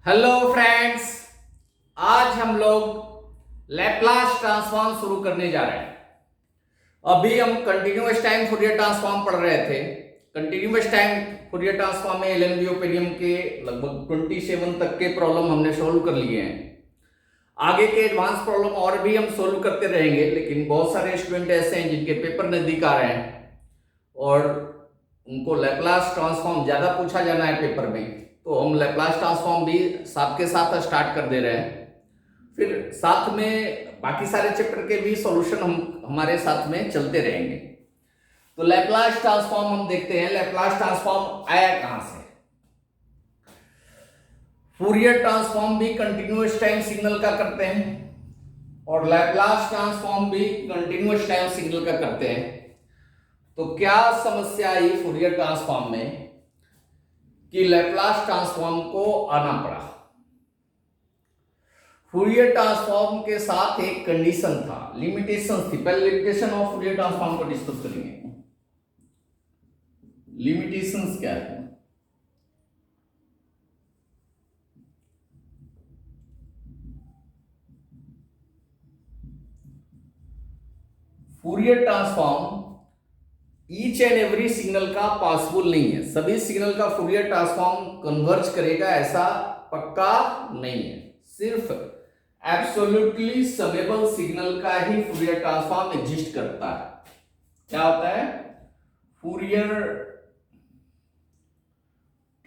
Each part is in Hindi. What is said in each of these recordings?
Hello friends. आज हम लोग लैपलास ट्रांसफॉर्म शुरू करने जा रहे हैं। अभी हम कंटिन्यूअस टाइम फूरियर ट्रांसफॉर्म पढ़ रहे थे। कंटिन्यूअस टाइम फूरियर ट्रांसफॉर्म में एलएनबीओपेडियम के लगभग 27 तक के प्रॉब्लम हमने सोल्व कर लिए हैं। आगे के एडवांस प्रॉब्लम और भी हम सोल्व करते रहेंगे, लेकिन बहुत सारे स्टूडेंट ऐसे हैं जिनके पेपर नजदीक आ रहे हैं और उनको लैपलास ट्रांसफॉर्म ज्यादा पूछा जाना है पेपर में, तो हम लैपलास ट्रांसफॉर्म भी साथ के साथ स्टार्ट कर दे रहे हैं। फिर साथ में बाकी सारे चैप्टर के भी सॉल्यूशन हमारे साथ में चलते रहेंगे। तो लैपलास ट्रांसफॉर्म हम देखते हैं। लैपलास ट्रांसफॉर्म आया कहां से? फूरियर ट्रांसफॉर्म भी कंटिन्यूअस टाइम सिग्नल का करते हैं और लैपलास ट्रांसफॉर्म भी कंटिन्यूअस टाइम सिग्नल का करते हैं। तो क्या समस्या आई फूरियर ट्रांसफॉर्म में कि लैपलास ट्रांसफॉर्म को आना पड़ा? फूरियर ट्रांसफॉर्म के साथ एक कंडीशन था, लिमिटेशन थी। पहले लिमिटेशन ऑफ फूरियर ट्रांसफॉर्म को डिस्कस करेंगे। लिमिटेशंस क्या है? Fourier transform each and every signal का पॉसिबल नहीं है। सभी सिग्नल का फूरियर ट्रांसफॉर्म कन्वर्ज करेगा ऐसा पक्का नहीं है। सिर्फ एब्सोल्युटली समेबल सिग्नल का ही फूरियर ट्रांसफॉर्म एग्जिस्ट करता है। क्या होता है? Fourier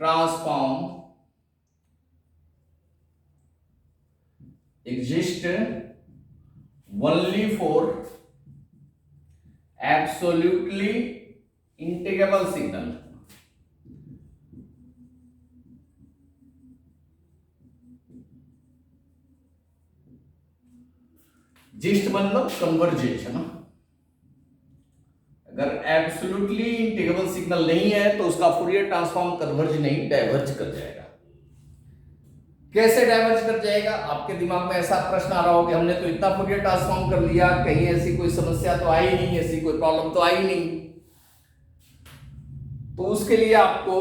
transform exist only for absolutely integrable signal. Gist मतलब कन्वर्जेंस है ना। अगर एब्सोल्युटली इंटीग्रेबल सिग्नल नहीं है तो उसका फूरियर ट्रांसफॉर्म कन्वर्ज नहीं, डाइवर्ज कर जाएगा। कैसे डाइवर्ज कर जाएगा? आपके दिमाग में ऐसा प्रश्न आ रहा हो कि हमने तो इतना फूरियर ट्रांसफॉर्म कर लिया, कहीं ऐसी कोई समस्या तो आई नहीं, ऐसी कोई प्रॉब्लम तो आई नहीं। तो उसके लिए आपको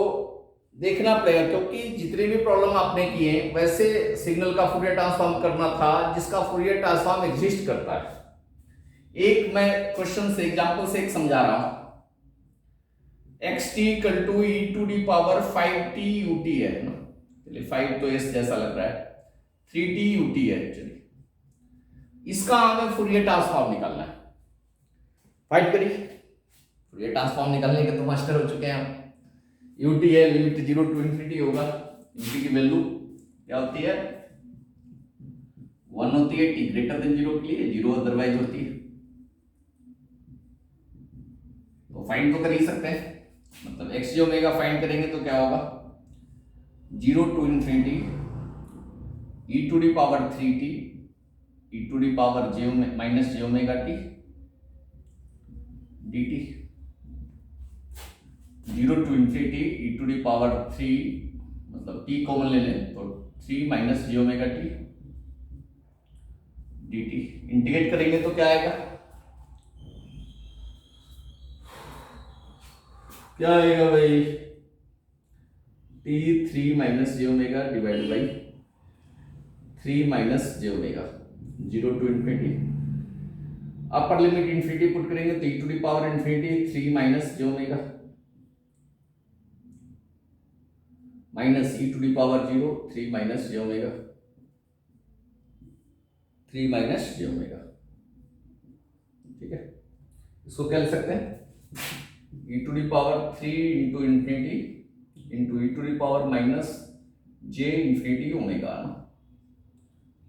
देखना पड़ेगा, क्योंकि जितने भी प्रॉब्लम आपने किए वैसे सिग्नल का फूरियर ट्रांसफॉर्म करना था जिसका फूरियर ट्रांसफॉर्म एग्जिस्ट करता है। एक मैं क्वेश्चन से एग्जांपल से एक समझा रहा हूं। xt equal to e to the power 5t ut है ना। चलिए 5 तो s जैसा लग रहा है, 3t ut है एक्चुअली। इसका हमें फूरियर ट्रांसफॉर्म निकालना है। फाइट करिए। फूरियर ट्रांसफॉर्म निकालने के तो मास्टर हो चुके हैं आप। ut है, लिमिट 0 टू इंफिनिटी होगा। ut की वैल्यू क्या होती है? 1 होती है t ग्रेटर देन 0 के लिए, 0 अदरवाइज होती है। तो फाइंड तो कर ही सकते हैं, मतलब एक्स ओमेगा फाइंड करेंगे तो क्या होगा? 0 to infinity e to the power 3t e to the power minus J omega t dt। 0 to infinity e to the power 3, मतलब t कॉमन ले लें तो 3 माइनस जे ओमेगा टी dt। इंटीग्रेट करेंगे तो क्या आएगा? क्या आएगा भाई? t3 minus J omega divide by 3 minus J omega, 0 to infinity. Upper limit infinity put करेंगे तो e to the power infinity 3 minus J omega minus e to the power 0 3 minus J omega, 3 minus J omega. ठीक है, इसको क्या लिख सकते हैं? e to the power 3 into infinity into e to the power minus j infinity omega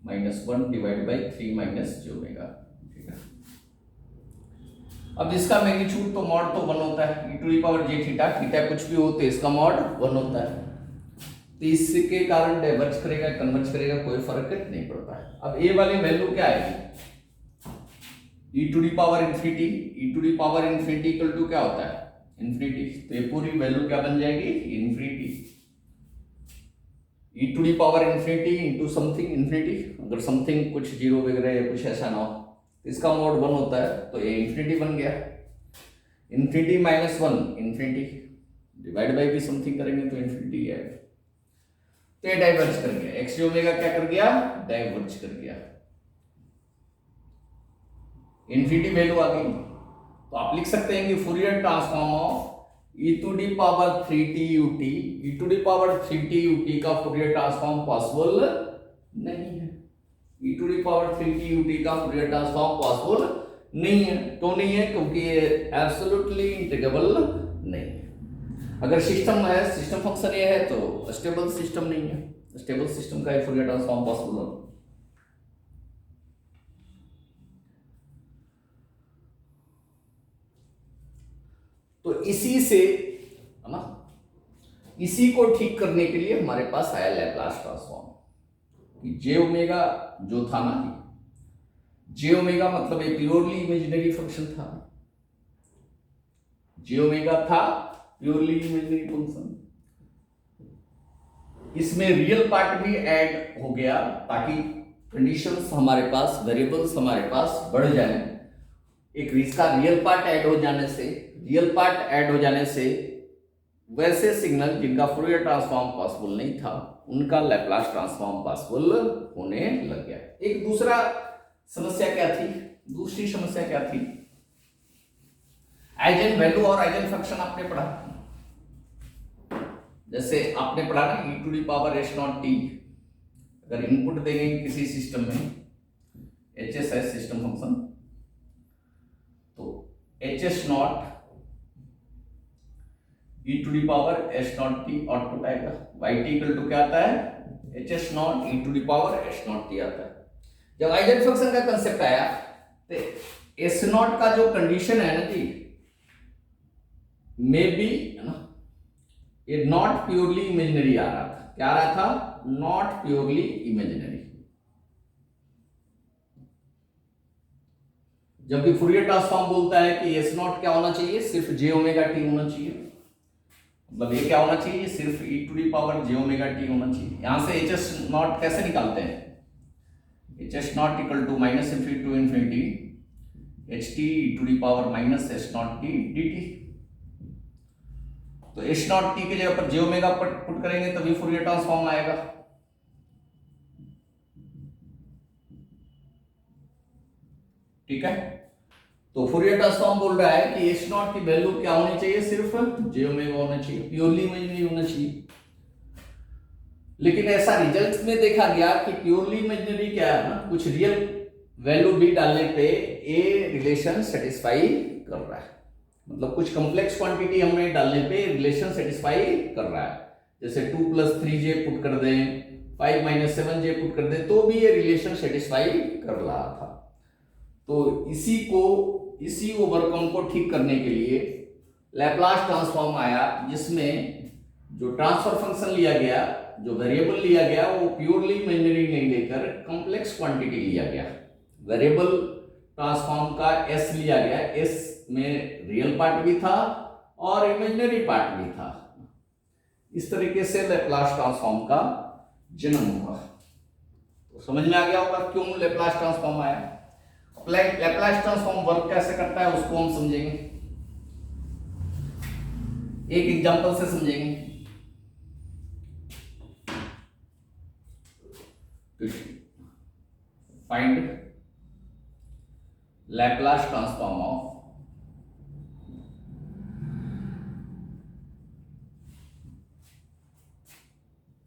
minus 1 divide by 3 minus J omega. ठीक है, अब इसका मैग्नीट्यूड तो मॉड तो 1 होता है। e to the power j theta, theta कुछ भी हो तो इसका मॉड 1 होता है। तो इसके कारण डाइवर्ज करेगा कन्वर्ज करेगा कोई फर्क नहीं पड़ता है। अब ए वाली वैल्यू क्या आएगी? e to the power infinity, e to the power infinity equal to क्या होता है? इंफिनिटी। तो ये पूरी वैल्यू क्या बन जाएगी? Infinity. e to the power infinity into something infinity, अगर समथिंग कुछ जीरो वगैरह या कुछ ऐसा ना हो तो इसका मोड 1 होता है, तो ये इंफिनिटी बन गया। Infinity minus 1 infinity, divide by भी समथिंग करेंगे तो इंफिनिटी है। तो ये डाइवर्ज कर गया, एक्स जे ओमेगा क्या कर गया, डाइवर्ज कर गया, इन्फिनिटी वैल्यू आ गई। तो आप लिख सकते हैं कि Fourier transform of e to the power 3t ut, e to the power 3t ut का फूरियर ट्रांसफॉर्म पॉसिबल नहीं है, e to the power 3t ut का फूरियर ट्रांसफॉर्म पॉसिबल नहीं है। तो नहीं है क्योंकि ये एब्सोल्युटली इंटीग्रेबल नहीं है। अगर सिस्टम है, सिस्टम फंक्शन ये है तो स्टेबल सिस्टम नहीं है, स्टेबल सिस्टम का फूरियर ट्रांसफॉर्म पॉसिबल है। तो इसी से है ना, इसी को ठीक करने के लिए हमारे पास आया लैप्लास ट्रांसफॉर्म कि जे ओमेगा जो था ना, जे ओमेगा मतलब एक प्योरली इमेजिनरी फंक्शन था, जे ओमेगा था प्योरली इमेजिनरी फंक्शन, इसमें रियल पार्ट भी ऐड हो गया ताकि कंडीशंस हमारे पास, वेरिएबल्स हमारे पास बढ़ जाए। एक इसका रियल पार्ट ऐड हो जाने से, रियल पार्ट ऐड हो जाने से वैसे सिग्नल जिनका फूरियर ट्रांसफॉर्म पॉसिबल नहीं था उनका लैप्लास ट्रांसफॉर्म पॉसिबल होने लग गया। एक दूसरा समस्या क्या थी, दूसरी समस्या क्या थी, आइगन वैल्यू और आइगन फंक्शन आपने पढ़ा, जैसे आपने पढ़ा ना e to the power h not t, अगर इनपुट देंगे किसी सिस्टम में, एच एस है सिस्टम फंक्शन, तो h s not e to the power h not t output आएगा, वाई टी इक्वल टू क्या आता है, h s not e to the power h not t आता है। जब आइगन फंक्शन का कंसेप्ट आया तो एस नॉट का जो कंडीशन है ना जी, मे बी है ना, ये नॉट प्योरली इमेजिनरी आ रहा था, क्या आ रहा था, नॉट प्योरली इमेजिनरी। जब भी फूरियर ट्रांसफॉर्म बोलता है कि एस नॉट क्या होना चाहिए, सिर्फ जे ओमेगा टी होना चाहिए, मतलब ये क्या होना चाहिए, सिर्फ e to the power j omega t होना चाहिए। यहां से एच एस नॉट कैसे निकालते हैं, h s not equal to minus infinity to infinity h t to the power minus h not t D t. तो एच नॉट टी के जगह पर जे ओमेगा पुट करेंगे तभी फूरियर ट्रांसफॉर्म आएगा। ठीक है, तो फूरियर ट्रांसफॉर्म बोल रहा है कि एच नॉट की वैल्यू क्या होनी चाहिए, सिर्फ जे ओमेगा होना चाहिए, प्योरली इमेजिनरी होना चाहिए। लेकिन ऐसा रिजल्ट में देखा गया कि प्योरली इमेजिनरी क्या है ना, कुछ रियल वैल्यू भी डालने पे ए रिलेशन सेटिस्फाई कर रहा है, मतलब कुछ कॉम्प्लेक्स क्वांटिटी हमने डालने पे रिलेशन सेटिस्फाई कर रहा है, जैसे 2 + 3j पुट कर दें, 5 - 7j पुट कर दें, तो भी ये रिलेशन सेटिस्फाई कर रहा था। तो इसी ओवरकम को ठीक करने के लिए लैप्लास ट्रांसफॉर्म आया, जिसमें जो ट्रांसफर फंक्शन लिया गया, जो वेरिएबल लिया गया, वो प्योरली इमेजिनरी नहीं लेकर कॉम्प्लेक्स क्वांटिटी लिया गया। वेरिएबल ट्रांसफॉर्म का एस लिया गया, एस में रियल पार्ट भी था और इमेजिनरी पार्ट भी था। इस तरीके से लैप्लास ट्रांसफॉर्म का जन्म हुआ। तो समझ में आ गया होगा क्यों लैप्लास ट्रांसफॉर्म आया। लैप्लास ट्रांसफॉर्म वर्क कैसे करता है उसको हम समझेंगे, एक एग्जांपल से समझेंगे। Find Laplace transform of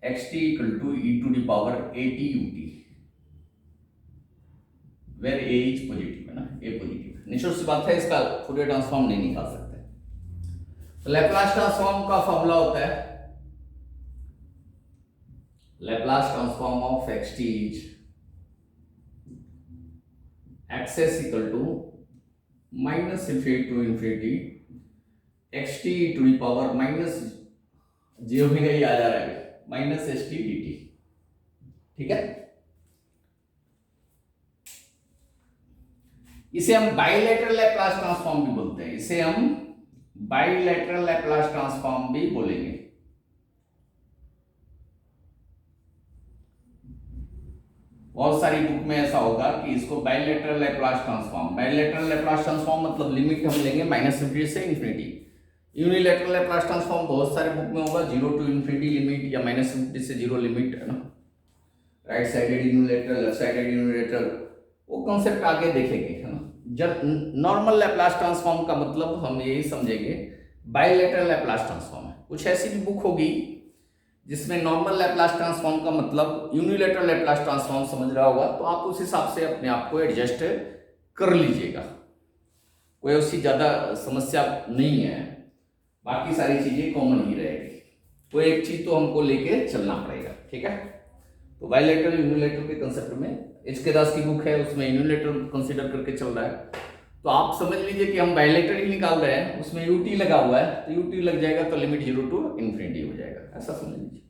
xt = e to the power at ut, where a is positive है ना, a पॉजिटिव। निश्चित सी बात है इसका फूरियर ट्रांसफॉर्म नहीं निकाल सकते। तो लैप्लास ट्रांसफॉर्म का फॉर्मूला होता है Laplace transform of xt is X S equal to minus infinity to infinity xt to the power minus J omega ही आ जा रहा है, minus H T D T. ठीक है, इसे हम बाइलेटरल लैप्लास ट्रांसफॉर्म भी बोलते हैं, इसे हम बाइलेटरल लैप्लास ट्रांसफॉर्म भी बोलेंगे। बहुत सारी बुक में ऐसा होगा कि इसको bilateral Laplace transform, bilateral Laplace transform मतलब लिमिट हम लेंगे माइनस इन्फिनिटी से इन्फिनिटी, यूनिलैटरल लैप्लास ट्रांसफॉर्म बहुत सारे बुक में होगा, 0 टू इन्फिनिटी लिमिट या -∞ से 0 लिमिट, है ना, right sided unilateral, left sided unilateral, वो कॉन्सेप्ट आगे देखेंगे, है ना। जब नॉर्मल लैप्लास ट्रांसफॉर्म का मतलब हम यही समझेंगे बायलैटरल लैप्लास ट्रांसफॉर्म है। कुछ ऐसी भी बुक होगी जिसमें नॉर्मल लैप्लास ट्रांसफॉर्म का मतलब यूनिलैटरल लैप्लास ट्रांसफॉर्म समझ रहा होगा, तो आप उस हिसाब से अपने आप को एडजस्ट कर लीजिएगा, कोई उसकी ज़्यादा समस्या नहीं है, बाकी सारी चीज़ें कॉमन ही रहेगी, कोई एक चीज़ तो हमको लेके चलना पड़ेगा, ठीक है। तो बायलैटरल यूनिलैटरल के कंसेप्ट में एच.के. दास की बुक है, उसमें यूनिलैटरल कंसीडर करके चल रहा है, तो आप समझ लीजिए कि हम बायलैटरल ही निकाल रहे हैं, उसमें यूटी लगा हुआ है, तो यूटी लग जाएगा तो लिमिट 0 टू इन्फिनिटी हो जाएगा, ऐसा समझ लीजिए।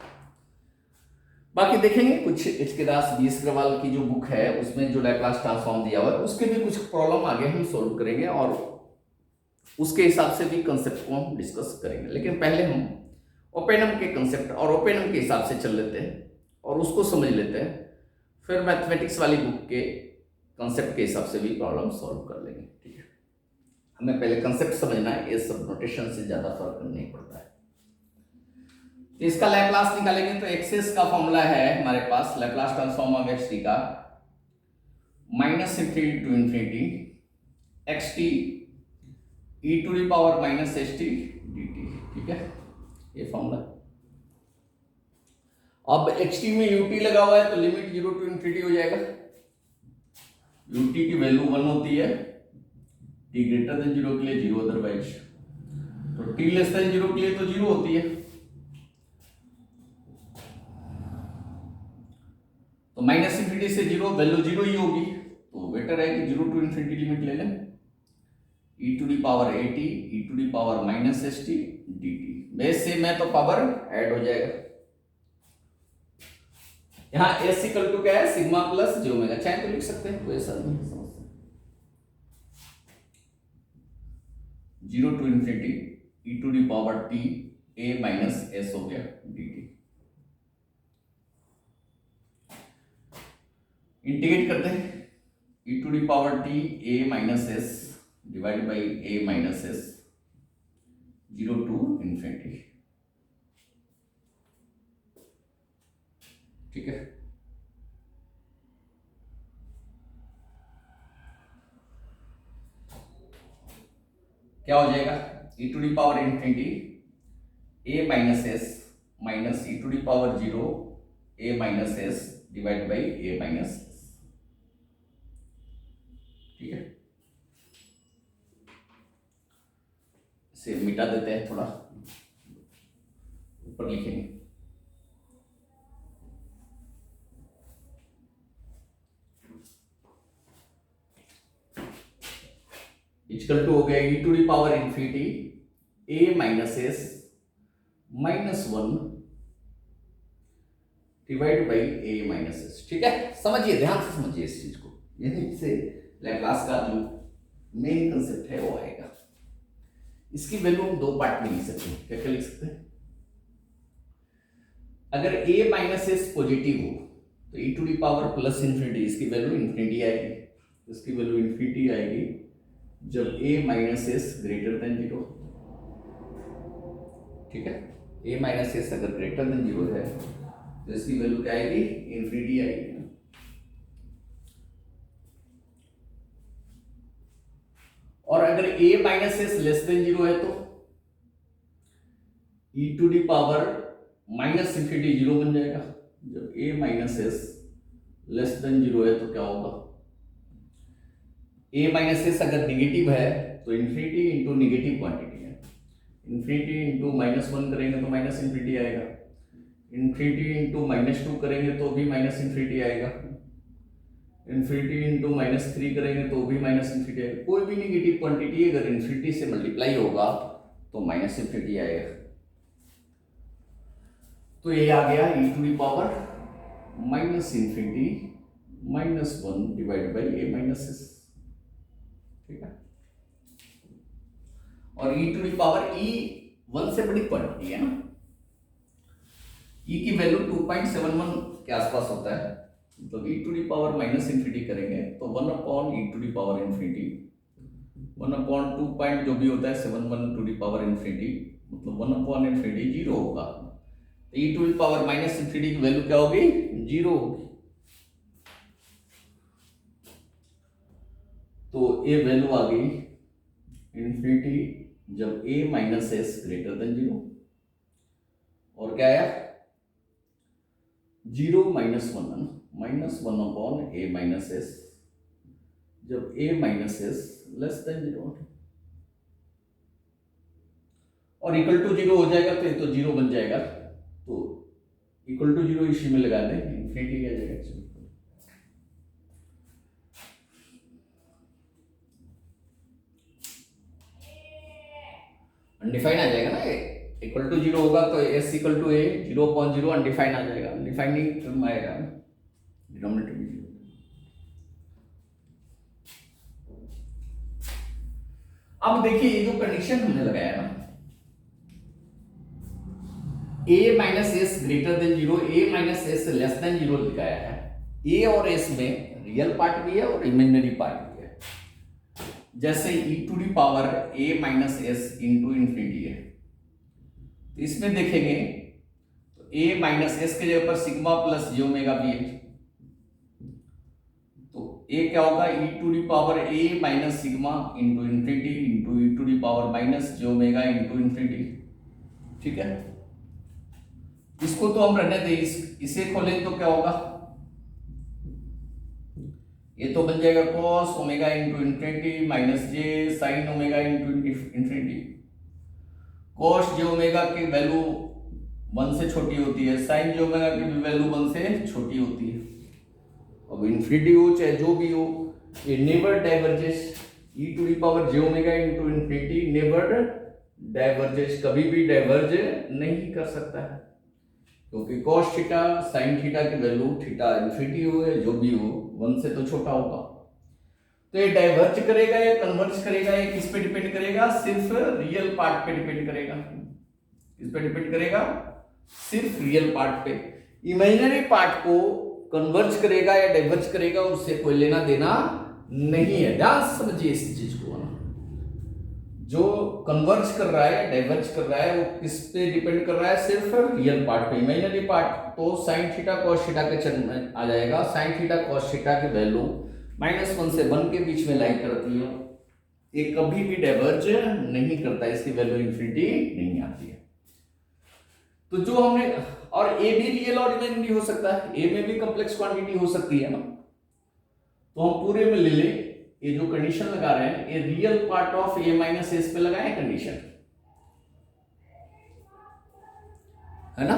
बाकी देखेंगे कुछ एच.के. दास, बी.एस. अग्रवाल की जो बुक है उसमें जो लैप्लास ट्रांसफॉर्म दिया हुआ है उसके भी कुछ प्रॉब्लम आगे हम सोल्व करेंगे और उसके हिसाब से भी कंसेप्ट को हम डिस्कस करेंगे। लेकिन पहले हम ओपेनम के कंसेप्ट और ओपेनम के हिसाब से चल लेते हैं और उसको समझ लेते हैं, फिर मैथमेटिक्स वाली बुक के कंसेप्ट के हिसाब से भी प्रॉब्लम सॉल्व कर लेंगे, ठीक है। हमें पहले कंसेप्ट समझना है, ये सब नोटेशन से ज़्यादा फर्क नहीं पड़ता है। तो इसका लैप्लास निकालेंगे तो एक्सेस का फॉर्मूला है हमारे पास, Laplace transform of X T का -∞ to infinity X T e to the power -st dt, ठीक है, ये फॉर्मूला। अब xt में ut लगा हुआ है तो लिमिट 0 टू इन्फिनिटी हो जाएगा, ut की वैल्यू 1 होती है, t ग्रेटर देन 0 के लिए 0, अदरवाइज तो t लेस देन 0 के लिए तो 0 होती है, तो -∞ से 0 वैल्यू 0 ही होगी, तो बेटर है कि 0 टू इन्फिनिटी लिमिट ले लें, e to the power at e to the power -st dt, base से में तो पावर ऐड हो जाएगा, यहाँ s इक्वल टू क्या है, सिग्मा प्लस j ओमेगा, चाहे तो लिख सकते हैं, कोई ऐसा नहीं समस्या। 0 to infinity e to the power t a minus s हो गया dt, इंटीग्रेट करते हैं, e to the power t a minus s divide by a minus s 0 to infinity, ठीक है। क्या हो जाएगा, e to the power infinity a minus s minus e to the power 0 a minus s divide by a minus s, ठीक है। इसे मिटा देते हैं, थोड़ा ऊपर लिखेंगे, इक्वल टू हो गया e to the power infinity a minus s minus 1 divide by a minus s, ठीक है। समझिए, ध्यान से समझिए इस चीज को, यही से लैप्लास का जो मेन कंसेप्ट है वो आएगा। इसकी वैल्यू हम दो पार्ट में लिख सकते हैं, क्या क्या लिख सकते हैं, अगर a माइनस s पॉजिटिव हो तो e to the power plus infinity, इसकी वैल्यू इन्फिनिटी आएगी, इसकी वैल्यू इन्फिनिटी आएगी जब a minus s greater than 0, ठीक है। a माइनस s अगर ग्रेटर देन 0 है तो इसकी वैल्यू क्या आएगी, इन्फिनिटी आएगी, और अगर a minus s less than 0 है तो e to the power minus infinity 0 बन जाएगा, जब a minus s less than 0 है तो क्या होगा, a माइनस s अगर निगेटिव है तो इन्फिनिटी इंटू निगेटिव क्वांटिटी है, इन्फिनिटी इंटू -1 करेंगे तो माइनस इन्फिनिटी आएगा, इन्फिनिटी इंटू -2 करेंगे तो भी माइनस इन्फिनिटी आएगा, इन्फिनिटी इंटू -3 करेंगे तो भी माइनस इन्फिनिटी आएगा। कोई भी निगेटिव क्वांटिटी अगर इन्फिनिटी से मल्टीप्लाई होगा तो माइनस इन्फिनिटी आएगा, तो ये आ गया e to the power minus infinity -1 divide by a minus s, ठीक है। और e to the power e 1 से बड़ी क्वांटिटी है ना, e की वैल्यू 2.71 के आसपास होता है, तो e to the power minus infinity करेंगे तो 1 upon e to the power infinity 1/2 point जो भी होता है 71 टू द पावर इन्फिनिटी, मतलब 1/∞ 0 होगा। तो e to the power minus infinity की वैल्यू क्या होगी? 0 होगी। तो ये वैल्यू आ गई इन्फिनिटी जब a minus S greater than 0। और क्या आया? 0 minus 1 minus 1/a minus S जब a minus S less than 0 और इक्वल टू 0 हो जाएगा तो ये तो 0 बन जाएगा। तो इक्वल टू 0 इसी में लगा दें, इन्फिनिटी आ जाएगा। अनडिफाइन आ जाएगा ना, इक्वल टू 0 होगा तो s equal to a 0/0 undefined आ जाएगा। अनडिफाइनिंग टर्म आएगा, डिनोमिनेटर में 0। अब देखिए ये जो कंडीशन हमने लगाया ना, a minus S greater than 0, a minus S less than 0 लिखाया है। a और s में रियल पार्ट भी है और इमेजिनरी पार्ट भी है। जैसे e to the power a minus s into infinity है, तो इसमें देखेंगे तो a माइनस एस के जगह पर सिग्मा प्लस j ओमेगा भी है। तो a क्या होगा? e to the power a minus sigma into infinity into e to the power minus j omega into infinity. ठीक है, इसको तो हम रहने दें, इसे खोलें तो क्या होगा? ये तो बन जाएगा cos omega into infinity minus j sine omega into infinity. cos j omega की वैल्यू 1 से छोटी होती है, साइन j ओमेगा की भी वैल्यू 1 से छोटी होती है। अब इन्फिनिटी हो चाहे जो भी हो, ये never diverges. e to the power j omega into infinity never diverges, कभी भी डाइवर्ज नहीं कर सकता है, क्योंकि cos थीटा sin थीटा की वैल्यू थीटा इन्फिनिटी हो या जो भी हो 1 से तो छोटा होगा। तो ये डाइवर्ज करेगा या कन्वर्ज करेगा, ये किस पे डिपेंड करेगा? सिर्फ रियल पार्ट पे डिपेंड करेगा। किस पे डिपेंड करेगा? सिर्फ रियल पार्ट पे। इमेजिनरी पार्ट को कन्वर्ज करेगा या डाइवर्ज करेगा उससे कोई लेना देना नहीं है। ध्यान समझिए इस चीज को। जो कन्वर्ज कर रहा है डाइवर्ज कर रहा है वो किस पे डिपेंड कर रहा है? सिर्फ रियल पार्ट पे। इमेजिनरी पार्ट तो साइन थीटा कॉस थीटा के चरण में आ जाएगा। साइन थीटा कॉस थीटा की वैल्यू -1 से 1 के बीच में लाइन करती है, ये कभी भी डाइवर्ज नहीं करता, इसकी वैल्यू इन्फिनिटी नहीं आती है। तो जो हमने, और ए भी रियल और इमेजिनरी हो सकता है, ए में भी कॉम्प्लेक्स क्वांटिटी हो सकती है ना, तो हम पूरे में ले ले। ये जो कंडीशन लगा रहे हैं ये real part of a minus S पे लगाए कंडीशन, है ना।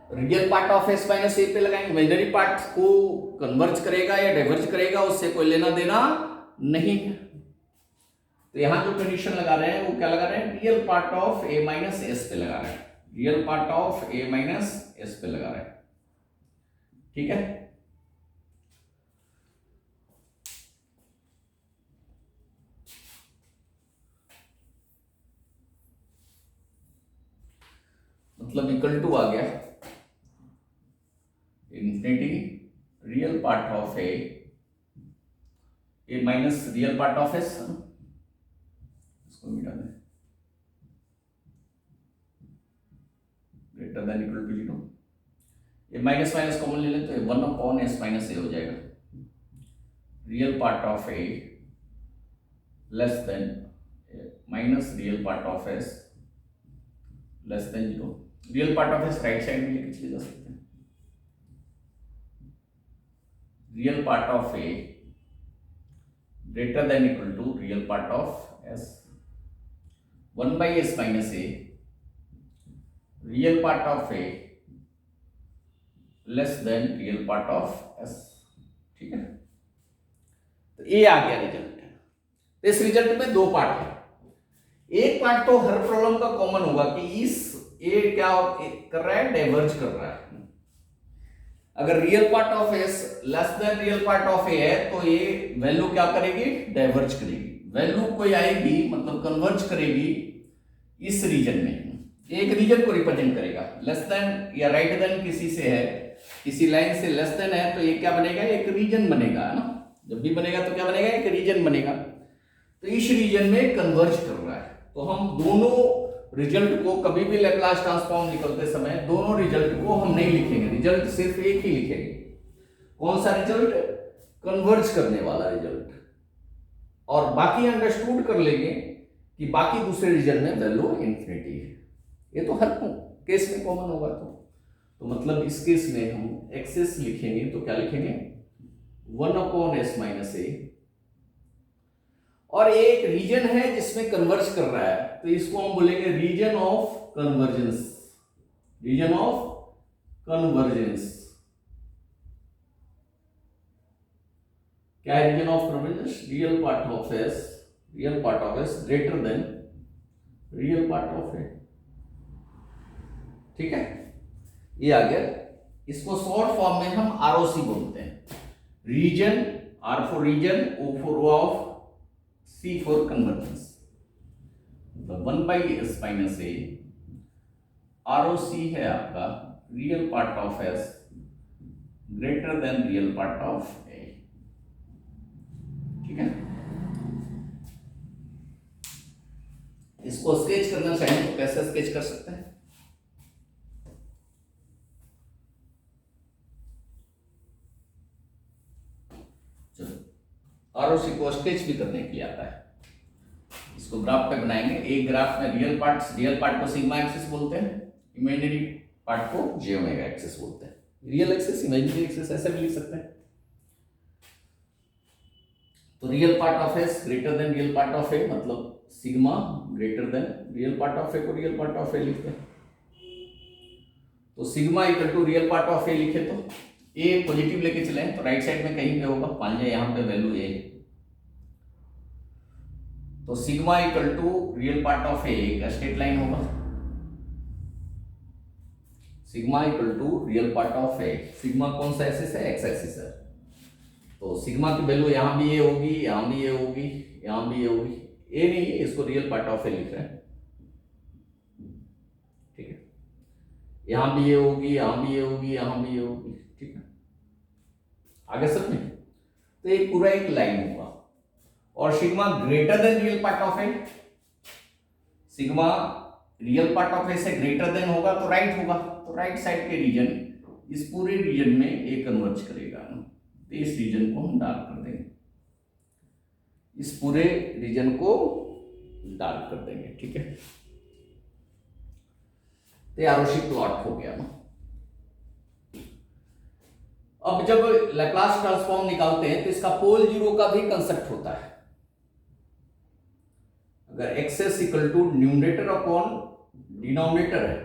Real part of s minus A पे लगाएंगे, इमेजिनरी पार्ट को कन्वर्ज करेगा या डाइवर्ज करेगा उससे कोई लेना देना नहीं है। तो यहां जो कंडीशन लगा रहे हैं वो क्या लगा रहे हैं? Real part of a minus S पे लगा रहे हैं, real part of a minus S पे लगा रहे हैं। ठीक है, मतलब इक्वल टू आ गया infinity real part of A minus real part of S, इसको मिटा दें, ग्रेटर देन इक्वल टू 0। ये माइनस माइनस कॉमन ले लें तो 1/s माइनस ए हो जाएगा। Real part of a less than minus real part of S less than 0। Real part of s right side में लेके चले जा सकते हैं। Real part of a greater than equal to real part of s, 1/s minus a real part of a less than real part of s. ठीक है, तो ये आ गया रिजल्ट। इस रिजल्ट में दो पार्ट है। एक पार्ट तो हर प्रॉब्लम का कॉमन होगा कि इस ए क्या कर रहा है? डाइवर्ज कर रहा है। अगर real part of S less than real part of A है तो ये वैल्यू क्या करेगी? डाइवर्ज करेगी। वैल्यू कोई आएगी मतलब कन्वर्ज करेगी इस रीजन में, एक रीजन को रिप्रेजेंट करेगा। लेस देन या राइट देन किसी से है, किसी लाइन से लेस देन है तो ये क्या बनेगा? एक रीजन बनेगा, है ना। जब भी बनेगा तो क्या बनेगा? एक रीजन बनेगा। तो इस रीजन में कन्वर्ज कर रहा है। तो हम दोनों रिजल्ट को कभी भी लैप्लास ट्रांसफॉर्म निकलते समय दोनों रिजल्ट को हम नहीं लिखेंगे, रिजल्ट सिर्फ एक ही लिखेंगे। कौन सा रिजल्ट? कन्वर्ज करने वाला रिजल्ट। और बाकी अंडरस्टूड कर लेंगे कि बाकी दूसरे रिजल्ट में वैल्यू इंफिनिटी है। ये तो हर केस में कॉमन होगा। तो मतलब इस केस में हम एक्सेस लिखेंगे तो क्या लिखेंगे? 1/s-a। और एक रीजन है जिसमें कन्वर्ज कर रहा है, तो इसको हम बोलेंगे region of convergence. Region of convergence क्या है? Region of convergence real part of S greater than real part of A. ठीक है, ये आ गया। इसको शॉर्ट फॉर्म में हम आरओसी बोलते हैं। Region, R for region, O for of, C for convergence. मतलब 1/s-a आरओसी है आपका real part of S greater than real part of A. ठीक है, इसको स्केच करना चाहिए तो कैसे स्केच कर सकते हैं? आरओसी को स्केच भी करने के लिए आता है। इसको ग्राफ पे बनाएंगे। एक ग्राफ में रियल पार्ट को सिग्मा एक्सिस बोलते हैं, इमेजिनरी पार्ट को जे ओमेगा एक्सिस बोलते हैं। रियल एक्सिस, इमेजिनरी एक्सिस ऐसे भी लिख सकते हैं। तो real part of S greater than real part of A, मतलब sigma greater than real part of A को रियल पार्ट ऑफ ए लिखते हैं। तो sigma equal to real part of A लिखे तो ए पॉजिटिव लेके चले तो राइट साइड में कहीं पे होगा, मान लिया यहां पे वैल्यू ए, तो sigma equal to real part of A का स्ट्रेट लाइन होगा। Sigma equal to real part of A, sigma कौन सा एक्सिस है? एक्स एक्सिस है। तो सिग्मा की वैल्यू यहां भी ए होगी, यहां भी ए होगी, यहां भी ए होगी। ए नहीं है, इसको रियल पार्ट ऑफ ए लिख रहे हैं। ठीक है, यहां भी ए होगी, यहां भी ए होगी, यहां भी ए होगी। ठीक है, आगे समझ में? तो एक पूरा एक लाइन होगा। और sigma greater than real part of A, sigma real part of A से ग्रेटर देन होगा तो राइट होगा। तो राइट साइड के रीजन, इस पूरे रीजन में ए कन्वर्ज करेगा, तो इस रीजन को हम डार्क कर देंगे, इस पूरे रीजन को डार्क कर देंगे। ठीक है, तो आरओसी प्लॉट हो गया ना। अब जब लैप्लास ट्रांसफॉर्म निकालते हैं तो इसका पोल जीरो का भी कंसेप्ट होता है। अगर x s equal to numerator upon denominator है,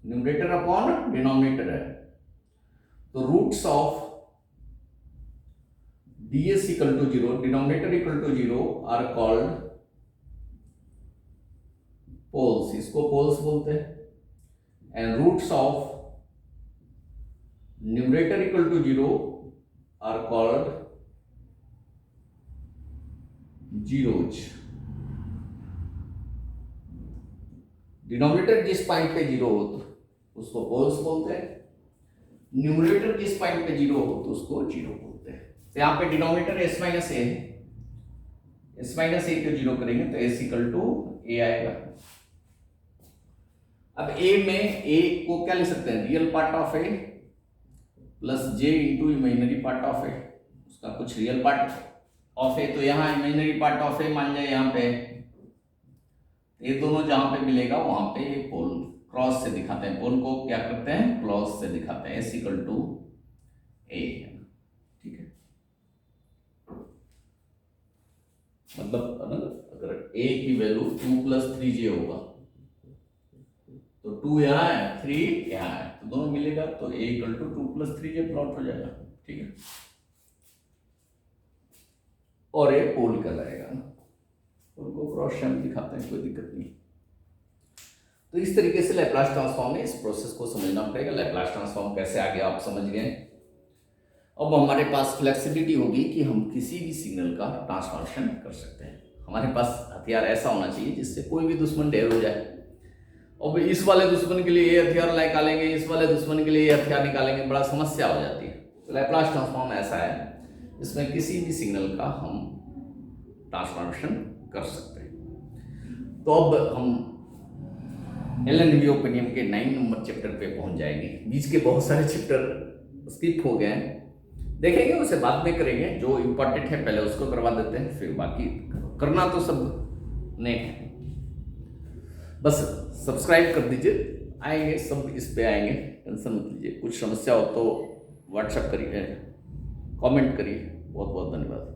न्यूमरेटर अपॉन डिनोमिनेटर है, तो roots of ds equal to zero, denominator equal to zero are called poles, इसको पोल्स बोलते हैं। And roots of numerator equal to 0 are called zeros। Denominator जिस पॉइंट पे जीरो हो तो उसको पोल्स बोलते हैं, न्यूमरेटर जिस पॉइंट पे जीरो हो तो उसको जीरो बोलते हैं। तो यहाँ पे डिनोमिनेटर s माइनस ए है, s माइनस ए को जीरो करेंगे तो s इक्वल टू ए आएगा। अब a में a को क्या लिख सकते हैं? Real part of A plus J into imaginary part of A, उसका कुछ रियल पार्ट ऑफ ए, तो यहाँ इमेजिनरी पार्ट ऑफ ए मान जाए यहाँ पे, ये दोनों जहां पे मिलेगा वहां पे ये पोल क्रॉस से दिखाते हैं, पोल को क्या करते हैं? क्रॉस से दिखाते हैं, एस इक्वल टू ए। ठीक है, मतलब अगर ए की वैल्यू 2 + 3j होगा तो 2 यहाँ है, 3 यहाँ है, तो दोनों मिलेगा तो a equal to 2 + 3j plot हो जाएगा। ठीक है, और ये पोल कहलाएगा ना, उनको क्रॉस शेम दिखाते हैं, कोई दिक्कत नहीं। तो इस तरीके से लैप्लास ट्रांसफॉर्म है, इस प्रोसेस को समझना पड़ेगा। लैप्लास ट्रांसफॉर्म कैसे आगे आप समझ गए। अब हमारे पास फ्लेक्सिबिलिटी होगी कि हम किसी भी सिग्नल का ट्रांसफॉर्मेशन कर सकते हैं। हमारे पास हथियार ऐसा होना चाहिए जिससे कोई भी दुश्मन ढेर हो जाए। अब इस वाले दुश्मन के लिए ये हथियार निकालेंगे, इस वाले दुश्मन के लिए ये हथियार निकालेंगे, बड़ा समस्या हो जाती है। तो लैप्लास ट्रांसफॉर्म ऐसा है, इसमें किसी भी सिग्नल का हम ट्रांसफॉर्मेशन कर सकते हैं। तो अब हम एलएनवी ओपिनियन के 9 नंबर चैप्टर पे पहुंच जाएंगे। बीच के बहुत सारे चैप्टर स्किप हो गए हैं, देखेंगे उसे बाद में करेंगे। जो इम्पोर्टेंट है पहले उसको करवा देते हैं, फिर बाकी करना तो सब ने है। बस सब्सक्राइब कर दीजिए, आएंगे सब इस पे आएंगे, टेंशन मत लीजिए। कुछ समस्या हो तो व्हाट्सएप करिए, कमेंट करिए। बहुत बहुत धन्यवाद।